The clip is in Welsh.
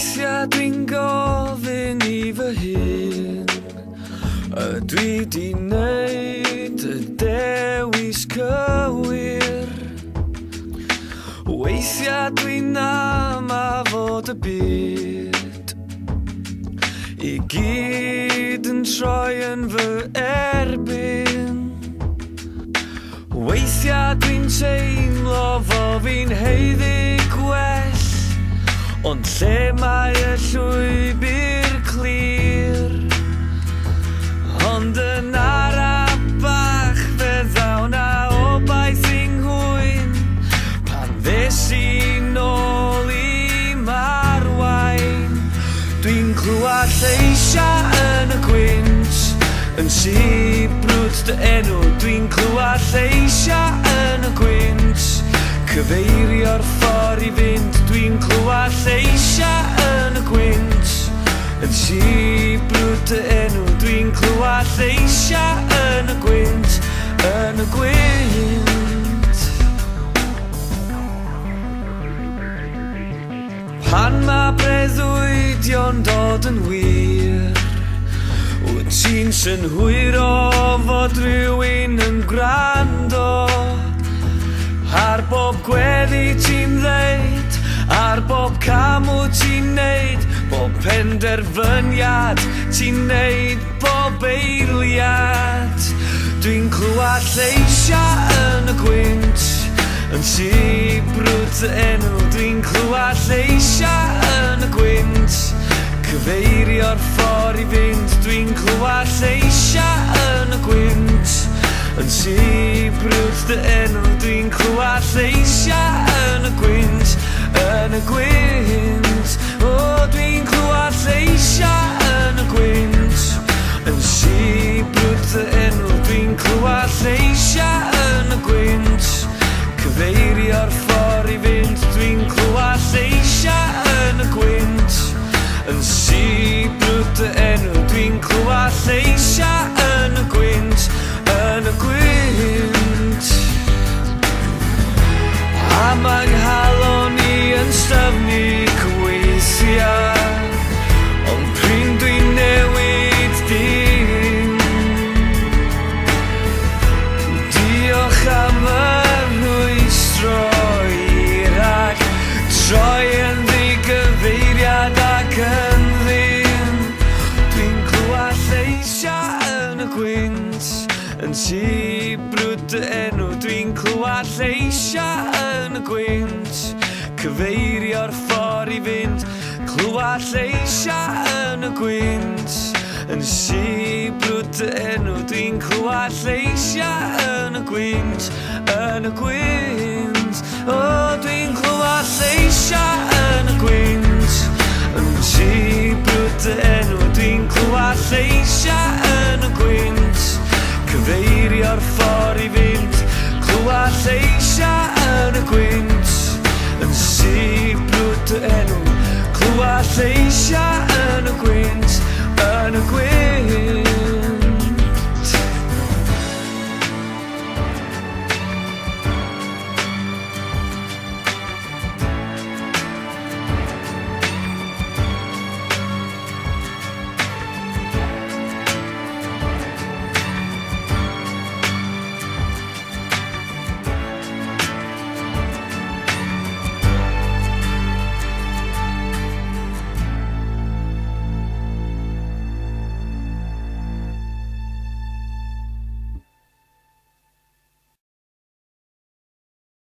Weithiau dwi'n gofyn I fy hun, dwi di wneud y dewis cywir. Weithiau dwi'n am a fod y byd I gyd yn troi yn fy erbyn. Weithiau dwi'n teimlo fo fi'n heiddi gwell, ond lle mae y llwybr clir. Ond yn araf bach fe ddaw na obaith ynghlwyn, pan ddes I nôl I marwain. Dwi'n clywed lleisiau yn y gwynt, yn sibrwd dy enw. Dwi'n clywed lleisiau yn y gwynt, cyfeirio'r ffordd I fynd. Dwi'n clywed lleisiau yn y gwynt, yn sibrwd dy enw. Dwi'n clywed lleisiau yn y gwynt, yn y gwynt. Pan mae breuddwydion dod yn wir, wyt ti'n synhwyro fod rhywun yn gwrando ar bob gweddi ti'n ddeud, ar bob cam wyt ti'n neud, bob penderfyniad ti'n neud, bob eiliad. Dwi'n clywed lleisiau yn y gwynt, yn sibrwd dy enw. Dwi'n clywed lleisiau yn y gwynt, cyfeirio'r ffordd I fynd. Dwi'n clywed lleisiau yn y gwynt, yn sibrwd dy enw. Dwi'n clywed lleisiau yn y gwynt, yn y gwynt. O, dwi'n clywed lleisiau yn y gwynt, yn sibrwd dy enw. Dwi'n clywed lleisiau yn y gwynt, cyfeirio'r ffordd I fynd. Dwi'n clywed lleisiau yn y gwynt, yn sibrwd dy enw. Dwi'n clywed lleisiau yn y gwynt, yn y gwynt. A mae'n nghalon I yn styfnu weithiau, ond pryn dwi'n newid dim. Diolch am y rhwystro Ir ac troi yn ddigyfeiriad ac yn ddim. Dwi'n clywed lleisiau yn y gwynt, yn sibrwd dy enw. Dwi'n clywed lleisiau yn y gwynt, cyfeirio'r ffordd I fynd. Clywed lleisiau yn y gwynt, yn sibrwd dy enw. Dwi'n clywed lleisiau yn y gwynt, yn y gwynt. O, dwi'n clywed lleisiau yn y gwynt, yn sibrwd dy enw. Dwi'n clywed lleisiau yn y gwynt, cyfeirio'r ffordd I fynd. Clywed lleisiau yn y gwynt, yn sibrwd dy enw. Clywed lleisiau yn y gwynt, yn y gwynt.